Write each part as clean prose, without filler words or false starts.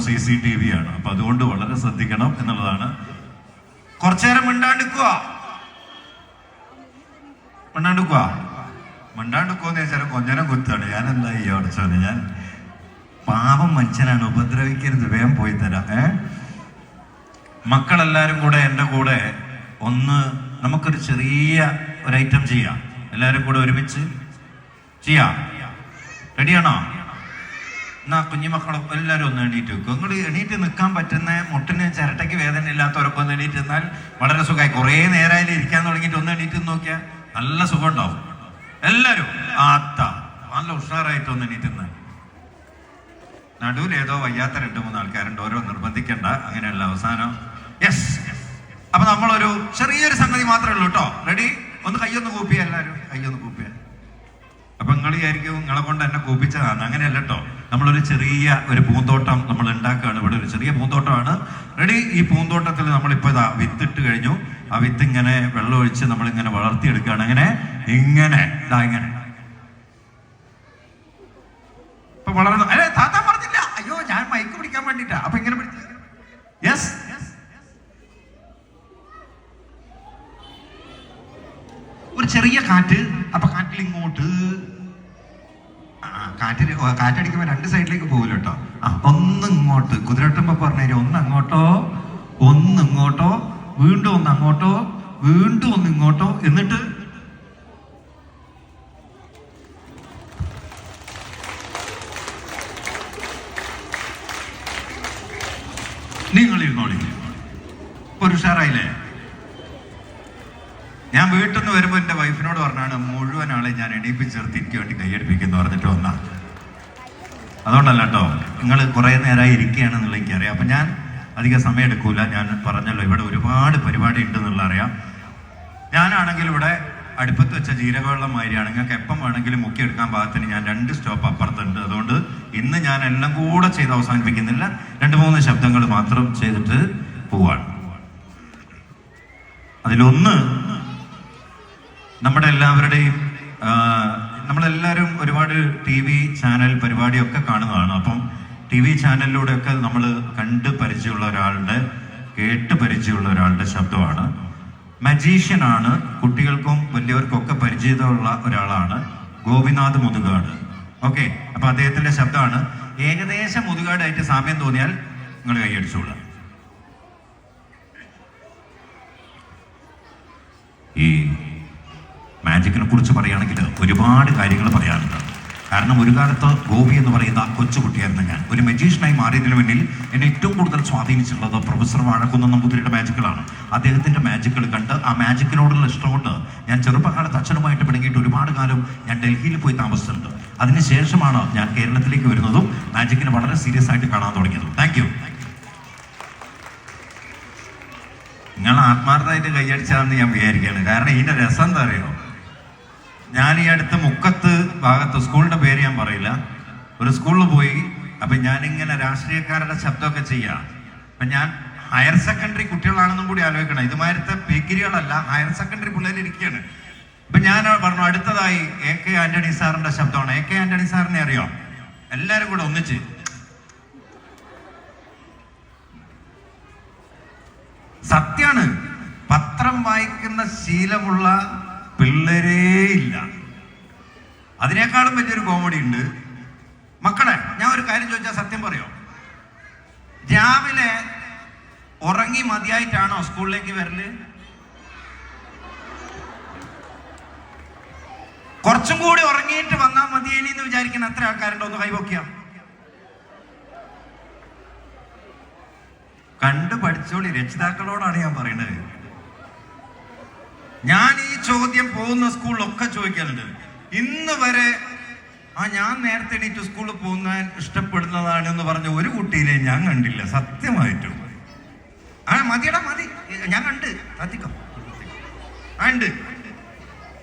CCTV ആണ്. അപ്പൊ അതുകൊണ്ട് വളരെ ശ്രദ്ധിക്കണം എന്നുള്ളതാണ്. കുറച്ചേരം മിണ്ടാണ്ടിക്കുവോന്ന് വെച്ചാൽ കൊഞ്ഞനം കുത്താണ്. ഞാനെന്താ ഈ അടച്ചാണ്, ഞാൻ പാവം മനുഷ്യനാണ്, ഉപദ്രവിക്കരുത്, വേഗം പോയി തരാം. മക്കളെല്ലാരും കൂടെ എൻ്റെ കൂടെ നമുക്കൊരു ചെറിയ ഒരു ഐറ്റം ചെയ്യാം. എല്ലാവരും കൂടെ ഒരുമിച്ച് ചെയ്യാം. റെഡിയാണോ? എന്നാ കുഞ്ഞുമക്കളും എല്ലാവരും ഒന്ന് എണീറ്റ് വെക്കും. നിങ്ങൾ എണീറ്റ് നിൽക്കാൻ പറ്റുന്ന, മുട്ടിന് ചിരട്ടയ്ക്ക് വേദന ഇല്ലാത്തവരൊക്കെ ഒന്ന് എണീറ്റ് നിന്നാൽ വളരെ സുഖമായി. കുറേ നേരമായാലും ഇരിക്കാൻ തുടങ്ങിയിട്ട് ഒന്ന് എണീറ്റ് നോക്കിയാൽ നല്ല സുഖം ഉണ്ടാവും. എല്ലാവരും നല്ല ഉഷാറായിട്ട് ഒന്ന് എണീറ്റ് നിന്നാൽ. നടുവിൽ ഏതോ വയ്യാത്ത 2-3 ആൾക്കാരുണ്ട്, ഓരോ നിർബന്ധിക്കണ്ട, അങ്ങനെയല്ല. അവസാനം യെസ്. അപ്പൊ നമ്മളൊരു ചെറിയൊരു സംഗതി മാത്രമേ ഉള്ളൂ കേട്ടോ. റെഡി? ഒന്ന് കയ്യൊന്ന് കൂപ്പിയ, എല്ലാവരും കയ്യൊന്ന് കൂപ്പിയ. അപ്പൊ നിങ്ങൾ വിചാരിക്കും നിങ്ങളെ കൊണ്ട് എന്നെ കൂപ്പിച്ചതാണ്. അങ്ങനെയല്ല കേട്ടോ. നമ്മളൊരു ചെറിയ ഒരു പൂന്തോട്ടം നമ്മൾ ഉണ്ടാക്കുകയാണ്. ഇവിടെ ഒരു ചെറിയ പൂന്തോട്ടമാണ്. റെഡി? ഈ പൂന്തോട്ടത്തിൽ നമ്മളിപ്പോൾ വിത്തിട്ട് കഴിഞ്ഞു. ആ വിത്ത് ഇങ്ങനെ വെള്ളം ഒഴിച്ച് നമ്മളിങ്ങനെ വളർത്തിയെടുക്കുകയാണ്. ഇങ്ങനെ ഇപ്പൊ വളർന്നു. താത്ത പറഞ്ഞില്ല, അയ്യോ ഞാൻ മൈക്ക് പിടിക്കാൻ വേണ്ടിട്ടാ. അപ്പൊ ഇങ്ങനെ പിടിച്ച യെസ്. ഒരു ചെറിയ കാറ്റ്. അപ്പൊ കാറ്റിൽ ഇങ്ങോട്ട് കാറ്റടിക്കുമ്പോ 2 സൈഡിലേക്ക് പോകില്ല കേട്ടോ. ഒന്നിങ്ങോട്ട് കുതിരട്ടുമ്പോ പറഞ്ഞു, ഒന്നങ്ങോട്ടോ ഒന്നിങ്ങോട്ടോ, വീണ്ടും ഒന്നങ്ങോട്ടോ, വീണ്ടും ഒന്നിങ്ങോട്ടോ, എന്നിട്ട് നിങ്ങൾ ഇരുന്നോളി. ഒരു ഉഷാറായില്ലേ? ഞാൻ വീട്ടിൽ നിന്ന് വരുമ്പോൾ എൻ്റെ വൈഫിനോട് പറഞ്ഞാണ് മുഴുവൻ ആളെ ഞാൻ എണീപ്പിച്ചേർത്ത് എനിക്ക് വേണ്ടി കൈയടിപ്പിക്കുന്നു പറഞ്ഞിട്ട് വന്നാ. അതുകൊണ്ടല്ല കേട്ടോ, നിങ്ങൾ കുറേ നേരമായി ഇരിക്കുകയാണെന്നുള്ള എനിക്കറിയാം. അപ്പം ഞാൻ അധികം സമയം എടുക്കൂല. ഞാൻ പറഞ്ഞല്ലോ ഇവിടെ ഒരുപാട് പരിപാടി ഉണ്ടെന്നുള്ള അറിയാം. ഞാനാണെങ്കിൽ ഇവിടെ അടുപ്പത്ത് വെച്ച ജീരകവെള്ളം മാതിരിയാണ്. നിങ്ങൾക്ക് എപ്പം വേണമെങ്കിലും മുക്കിയെടുക്കാൻ പാകത്തിന് ഞാൻ 2 സ്റ്റോപ്പ് അപ്പുറത്തുണ്ട്. അതുകൊണ്ട് ഇന്ന് ഞാൻ എല്ലാം കൂടെ ചെയ്ത് അവസാനിപ്പിക്കുന്നില്ല. 2-3 ശബ്ദങ്ങൾ മാത്രം ചെയ്തിട്ട് പോവാണ്. അതിലൊന്ന്, നമ്മുടെ എല്ലാവരുടെയും നമ്മളെല്ലാവരും ഒരുപാട് TV ചാനൽ പരിപാടിയൊക്കെ കാണുന്നതാണ്. അപ്പം TV ചാനലിലൂടെയൊക്കെ നമ്മൾ കണ്ട് പരിചയമുള്ള ഒരാളുടെ, കേട്ട് പരിചയമുള്ള ഒരാളുടെ ശബ്ദമാണ്. മജീഷ്യനാണ്. കുട്ടികൾക്കും വലിയവർക്കൊക്കെ പരിചയമുള്ള ഒരാളാണ്. ഗോപിനാഥ് മുതുകാട്. ഓക്കെ, അപ്പൊ അദ്ദേഹത്തിന്റെ ശബ്ദമാണ്. ഏകദേശം മുതുകാടായിട്ട് സാമ്യം തോന്നിയാൽ നിങ്ങൾ കൈയടിച്ചോളൂ. ഈ മാജിക്കിനെ കുറിച്ച് പറയുകയാണെങ്കിൽ ഒരുപാട് കാര്യങ്ങൾ പറയാനുണ്ട്. കാരണം ഒരു കാലത്ത് ഗോപി എന്ന് പറയുന്ന കൊച്ചുകുട്ടിയായിരുന്നു ഞാൻ. ഒരു മജീഷ്യനായി മാറിയതിനു മുന്നിൽ എന്നെ ഏറ്റവും കൂടുതൽ സ്വാധീനിച്ചിട്ടുള്ളത് പ്രൊഫസർ വാഴക്കുന്ന് നമ്പൂതിരിയുടെ മാജിക്കുകളാണ്. അദ്ദേഹത്തിന്റെ മാജിക്കുകൾ കണ്ട് ആ മാജിക്കിനോടുള്ള ഇഷ്ടം കൊണ്ട് ഞാൻ ചെറുപ്പകാലത്ത് അച്ഛനുമായിട്ട് പിണങ്ങിയിട്ട് ഒരുപാട് കാലം ഞാൻ ഡൽഹിയിൽ പോയി താമസിച്ചിട്ടുണ്ട്. അതിനുശേഷമാണ് ഞാൻ കേരളത്തിലേക്ക് വരുന്നതും മാജിക്കിനെ വളരെ സീരിയസ് ആയിട്ട് കാണാൻ തുടങ്ങിയതും. Thank you. നിങ്ങൾ ആത്മാർത്ഥമായിട്ട് കൈയടിച്ചാന്ന് ഞാൻ വിചാരിക്കുകയാണ്. കാരണം ഇതിന്റെ രസം എന്താ അറിയോ? ഞാൻ ഈ അടുത്ത് മുക്കത്ത് ഭാഗത്ത്, സ്കൂളിന്റെ പേര് ഞാൻ പറയില്ല, ഒരു സ്കൂളിൽ പോയി. അപ്പൊ ഞാനിങ്ങനെ രാഷ്ട്രീയക്കാരുടെ ശബ്ദമൊക്കെ ചെയ്യാം. അപ്പൊ ഞാൻ ഹയർ സെക്കൻഡറി കുട്ടികളാണെന്നും കൂടി ആലോചിക്കണം. ഇതുമാരത്തെ ഡിഗ്രികളല്ല, ഹയർ സെക്കൻഡറി പിള്ളേർ ഇരിക്കുകയാണ്. അപ്പൊ ഞാൻ പറഞ്ഞു, അടുത്തതായി AK ആന്റണി സാറിന്റെ ശബ്ദമാണ്. AK ആന്റണി സാറിനെ അറിയോ? എല്ലാരും കൂടെ ഒന്നിച്ച് സത്യാണ്. പത്രം വായിക്കുന്ന ശീലമുള്ള പിള്ളേരേ ഇല്ല. അതിനേക്കാളും വലിയൊരു കോമഡി ഉണ്ട്. മക്കളെ, ഞാൻ ഒരു കാര്യം ചോദിച്ചാൽ സത്യം പറയോ? രാവിലെ ഉറങ്ങി മതിയായിട്ടാണോ സ്കൂളിലേക്ക് വരല്? കുറച്ചും കൂടി ഉറങ്ങിയിട്ട് വന്നാൽ മതിയേനി എന്ന് വിചാരിക്കുന്ന എത്ര ആൾക്കാരുണ്ടോ? ഒന്ന് കൈവയ്ക്കുക. കണ്ടു പഠിച്ചോളി. രക്ഷിതാക്കളോടാണ് ഞാൻ പറയുന്നത്. ഞാൻ ഈ ചോദ്യം പോകുന്ന സ്കൂളിലൊക്കെ ചോദിക്കലുണ്ട്. ഇന്ന് വരെ ഞാൻ നേരത്തെ എണീറ്റ് സ്കൂളിൽ പോകുന്ന ഇഷ്ടപ്പെടുന്നതാണ് എന്ന് പറഞ്ഞ ഒരു കുട്ടീനെ ഞാൻ കണ്ടില്ല, സത്യമായിട്ടും. മതിയടാ മതി, ഞാൻ കണ്ട് സത്യക്കം ഉണ്ട്.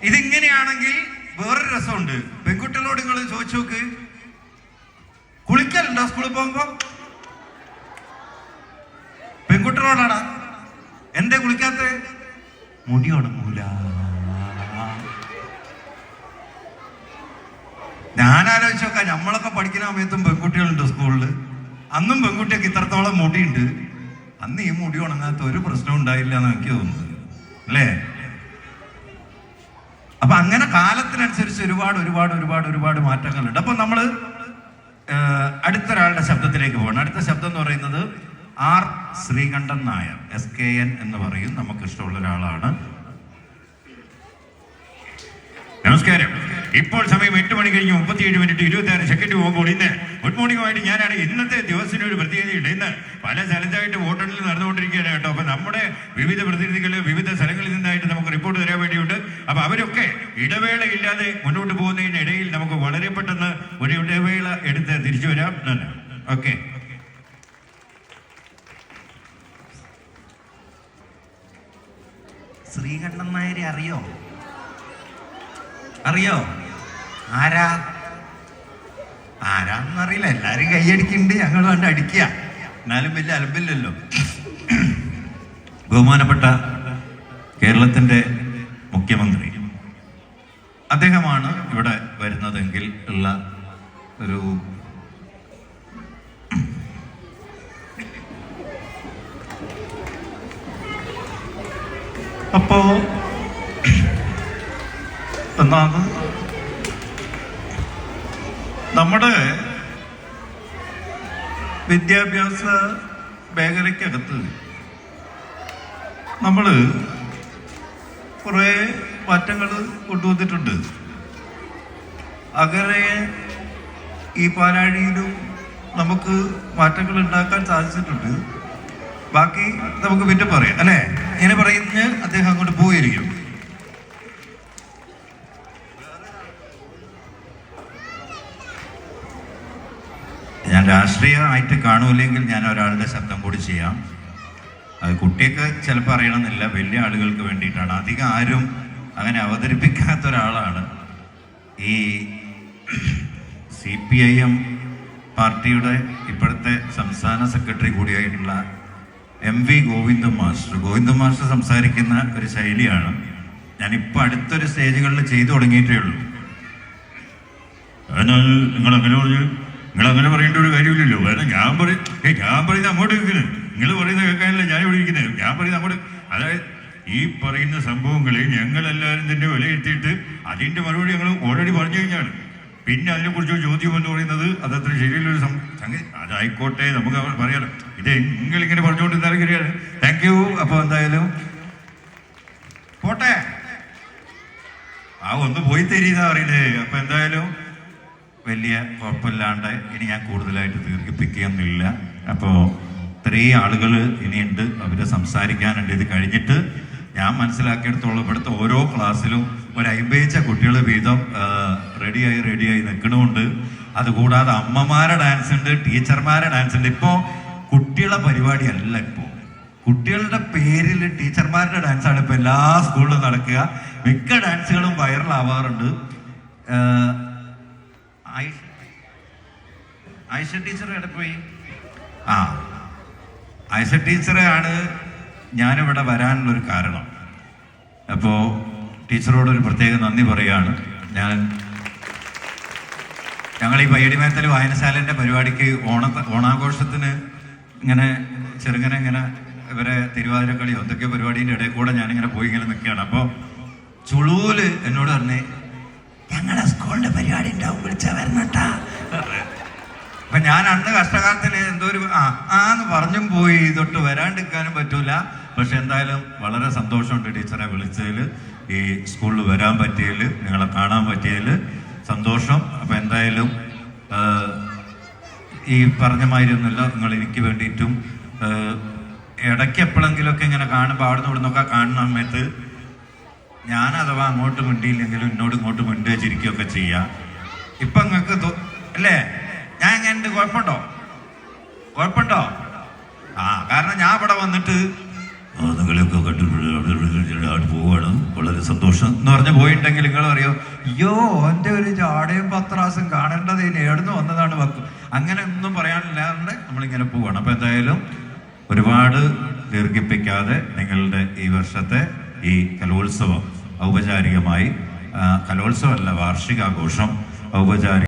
ഇതിങ്ങനെയാണെങ്കിൽ വേറൊരു രസമുണ്ട്. പെൺകുട്ടികളോട് നിങ്ങൾ ചോദിച്ചു നോക്ക്, കുളിക്കലുണ്ടോ സ്കൂളിൽ പോകുമ്പോ? പെൺകുട്ടികളോടാടാ, എന്തേ കുളിക്കാത്ത? മുടി ഉണങ്ങൂല. ഞാൻ ആലോചിച്ച് നോക്കാം, നമ്മളൊക്കെ പഠിക്കുന്ന സമയത്തും പെൺകുട്ടികളുണ്ട് സ്കൂളിൽ. അന്നും പെൺകുട്ടിയൊക്കെ ഇത്രത്തോളം മുടിയുണ്ട്, അന്ന് ഈ മുടി ഉണങ്ങാത്ത ഒരു പ്രശ്നം ഉണ്ടായില്ല എന്ന് എനിക്ക് തോന്നുന്നത്, അല്ലേ? അപ്പൊ അങ്ങനെ കാലത്തിനനുസരിച്ച് ഒരുപാട് ഒരുപാട് ഒരുപാട് ഒരുപാട് മാറ്റങ്ങളുണ്ട്. അപ്പൊ നമ്മള് അടുത്തൊരാളുടെ ശബ്ദത്തിലേക്ക് പോകണം. അടുത്ത ശബ്ദം എന്ന് പറയുന്നത് ആർ ശ്രീകണ്ഠൻ നായർ, SKN എന്ന് പറയും. നമുക്ക് ഇഷ്ടമുള്ള ഒരാളാണ്. നമസ്കാരം. ഇപ്പോൾ സമയം 8 മണി കഴിഞ്ഞ് 37:26 പോകുമ്പോൾ ഇന്ന് ഗുഡ് മോർണിംഗുമായിട്ട് ഞാനാണ്. ഇന്നത്തെ ദിവസത്തിന് ഒരു പ്രത്യേകതയുണ്ട്. ഇന്ന് പല സ്ഥലത്തായിട്ട് വോട്ടെണ്ണൽ നടന്നുകൊണ്ടിരിക്കുകയാണ് കേട്ടോ. അപ്പൊ നമ്മുടെ വിവിധ പ്രതിനിധികൾ വിവിധ സ്ഥലങ്ങളിൽ നിന്നായിട്ട് നമുക്ക് റിപ്പോർട്ട് തരാൻ വേണ്ടിയുണ്ട്. അപ്പൊ അവരൊക്കെ ഇടവേളയില്ലാതെ മുന്നോട്ട് പോകുന്നതിനിടയിൽ നമുക്ക് വളരെ പെട്ടെന്ന് ഒരു ഇടവേള എടുത്ത് തിരിച്ചു വരാം. ഓക്കെ. ശ്രീകണ്ഠൻ നായരെ അറിയോ? ആരാന്നറിയില്ല, എല്ലാരും കൈയടിക്കുന്നുണ്ട്, ഞങ്ങൾ കണ്ട് അടിക്കുക, എന്നാലും വലിയ അലമ്പില്ലല്ലോ. ബഹുമാനപ്പെട്ട കേരളത്തിന്റെ മുഖ്യമന്ത്രി അദ്ദേഹമാണ് ഇവിടെ വരുന്നതെങ്കിൽ ഉള്ള ഒരു അപ്പോ എന്താണ് നമ്മുടെ വിദ്യാഭ്യാസ മേഖലയ്ക്കകത്ത് നമ്മൾ കുറേ മാറ്റങ്ങൾ കൊണ്ടുവന്നിട്ടുണ്ട്. അങ്ങനെ ഈ പാലാഴിയിലും നമുക്ക് മാറ്റങ്ങൾ ഉണ്ടാക്കാൻ സാധിച്ചിട്ടുണ്ട്. ബാക്കി നമുക്ക് പിന്നെ പറയാം, അല്ലേ? ഇങ്ങനെ പറയുന്ന അദ്ദേഹം അങ്ങോട്ട് പോയിരിക്കും. ഞാൻ രാഷ്ട്രീയമായിട്ട് കാണൂല്ലെങ്കിൽ ഞാൻ ഒരാളുടെ ശബ്ദം കൂടി ചെയ്യാം. അത് കുട്ടിയൊക്കെ ചിലപ്പോൾ അറിയണമെന്നില്ല, വലിയ ആളുകൾക്ക് വേണ്ടിയിട്ടാണ്. അധികം ആരും അങ്ങനെ അവതരിപ്പിക്കാത്ത ഒരാളാണ് ഈ CPIM പാർട്ടിയുടെ ഇപ്പോഴത്തെ സംസ്ഥാന സെക്രട്ടറി കൂടിയായിട്ടുള്ള MV ഗോവിന്ദൻ മാസ്റ്റർ സംസാരിക്കുന്ന ഒരു ശൈലിയാണ്. ഞാനിപ്പോൾ അടുത്തൊരു സ്റ്റേജുകളിൽ ചെയ്തു തുടങ്ങിയിട്ടേ ഉള്ളൂ. നിങ്ങളങ്ങനെ പറയേണ്ട ഒരു കാര്യമില്ലല്ലോ. കാരണം ഞാൻ പറയുന്നത് അങ്ങോട്ട് കേൾക്കുന്നത്, നിങ്ങൾ പറയുന്നത് കേൾക്കാനല്ല ഞാൻ ഇവിടെ ഇരിക്കുന്നത്. ഞാൻ പറയുന്നത് അങ്ങോട്ട്, അതായത് ഈ പറയുന്ന സംഭവങ്ങളെ ഞങ്ങളെല്ലാവരും തന്നെ വിലയിരുത്തിയിട്ട് അതിൻ്റെ മറുപടി ഞങ്ങൾ ഓൾറെഡി പറഞ്ഞു കഴിഞ്ഞാണ്. പിന്നെ അതിനെക്കുറിച്ച് ചോദ്യം എന്ന് പറയുന്നത് അതത്ര ശരിയുള്ളൊരു സംഗതി. അതായിക്കോട്ടെ, നമുക്ക് പറയാലോ. ഇത് നിങ്ങളിങ്ങനെ പറഞ്ഞുകൊണ്ടിരുന്നാലും ശരിയാണ്. Thank you. അപ്പോൾ എന്തായാലും പോട്ടെ, ഒന്ന് പോയി തരീന്നാ പറയുന്നത്. അപ്പം എന്തായാലും വലിയ കുഴപ്പമില്ലാണ്ട് ഇനി ഞാൻ കൂടുതലായിട്ട് ദീർഘിപ്പിക്കുന്നില്ല. അപ്പോൾ ഇത്രയും ആളുകൾ ഇനിയുണ്ട്, അവർ സംസാരിക്കാനുണ്ട്. ഇത് കഴിഞ്ഞിട്ട് ഞാൻ മനസ്സിലാക്കിയെടുത്തോളം ഇവിടുത്തെ ഓരോ ക്ലാസ്സിലും ഒരു 50 കുട്ടികൾ വീതം റെഡിയായി നിൽക്കണമുണ്ട്. അതുകൂടാതെ അമ്മമാരുടെ ഡാൻസ് ഉണ്ട്, ടീച്ചർമാരുടെ ഡാൻസ് ഉണ്ട്. ഇപ്പോൾ കുട്ടികളുടെ പരിപാടിയല്ല, ഇപ്പോൾ കുട്ടികളുടെ പേരിൽ ടീച്ചർമാരുടെ ഡാൻസാണ് ഇപ്പോൾ എല്ലാ സ്കൂളിലും നടക്കുക. മിക്ക ഡാൻസുകളും വൈറലാവാറുണ്ട്. ആയിഷ ടീച്ചർ എവിടെ പോയി? ആയിഷ ടീച്ചറാണ് ഞാനിവിടെ വരാനുള്ളൊരു കാരണം. അപ്പോൾ ടീച്ചറോടൊരു പ്രത്യേക നന്ദി പറയുകയാണ്. ഞങ്ങൾ ഈ പയ്യടിമേത്തൽ വായനശാലൻ്റെ പരിപാടിക്ക് ഓണാഘോഷത്തിന് ഇങ്ങനെ ചെറുങ്ങനെ ഇങ്ങനെ ഇവരെ തിരുവാതിരക്കളിയോ എന്തൊക്കെയോ പരിപാടീൻ്റെ ഇടയിൽ കൂടെ ഞാനിങ്ങനെ പോയി ഇങ്ങനെ നിൽക്കുകയാണ്. അപ്പോൾ ചുളൂല് എന്നോട് പറഞ്ഞേ, ഞങ്ങളുടെ സ്കൂളിൻ്റെ പരിപാടി ഉണ്ടാവും, വിളിച്ചാൽ വരണട്ടാ. അപ്പം ഞാൻ അന്ന് കഷ്ടകാലത്തിൽ എന്തോ ഒരു എന്ന് പറഞ്ഞും പോയി, തൊട്ട് വരാണ്ടിരിക്കാനും പറ്റൂല. പക്ഷെ എന്തായാലും വളരെ സന്തോഷമുണ്ട് ടീച്ചറെ വിളിച്ചതിൽ, ഈ സ്കൂളിൽ വരാൻ പറ്റിയതിൽ, നിങ്ങളെ കാണാൻ പറ്റിയതിൽ സന്തോഷം. അപ്പം എന്തായാലും ഈ പറഞ്ഞ മാതിരിയൊന്നുമില്ല, നിങ്ങൾ എനിക്ക് വേണ്ടിയിട്ടും ഇടയ്ക്ക് എപ്പോഴെങ്കിലുമൊക്കെ ഇങ്ങനെ കാണുമ്പോൾ അവിടുന്ന് ഇവിടുന്നൊക്കെ കാണുന്ന സമയത്ത് ഞാൻ അഥവാ അങ്ങോട്ട് മിണ്ടിയില്ലെങ്കിലും എന്നോട് ഇങ്ങോട്ട് മിണ്ടുക ചിരിക്കുകയൊക്കെ ചെയ്യാം. ഇപ്പം നിങ്ങൾക്ക് അല്ലേ ഞാൻ എങ്ങനെ കുഴപ്പമുണ്ടോ? കാരണം ഞാൻ ഇവിടെ വന്നിട്ട് നിങ്ങളെയൊക്കെ കണ്ടിട്ട് പോവാണ്, വളരെ സന്തോഷം എന്ന് പറഞ്ഞ് പോയിട്ടുണ്ടെങ്കിൽ നിങ്ങൾ അറിയോ, അയ്യോ എൻ്റെ ഒരു ജാടയും പത്രാസും കാണേണ്ടത് ഇനി എവിടുന്ന് വന്നതാണ് വെക്കും, അങ്ങനെ ഒന്നും പറയാനില്ലാണ്ട് നമ്മളിങ്ങനെ പോവാണ്. അപ്പം എന്തായാലും ഒരുപാട് ദീർഘിപ്പിക്കാതെ നിങ്ങളുടെ ഈ വർഷത്തെ ഈ കലോത്സവം ഔപചാരികമായി, കലോത്സവമല്ല വാർഷികാഘോഷം ഔപചാരിക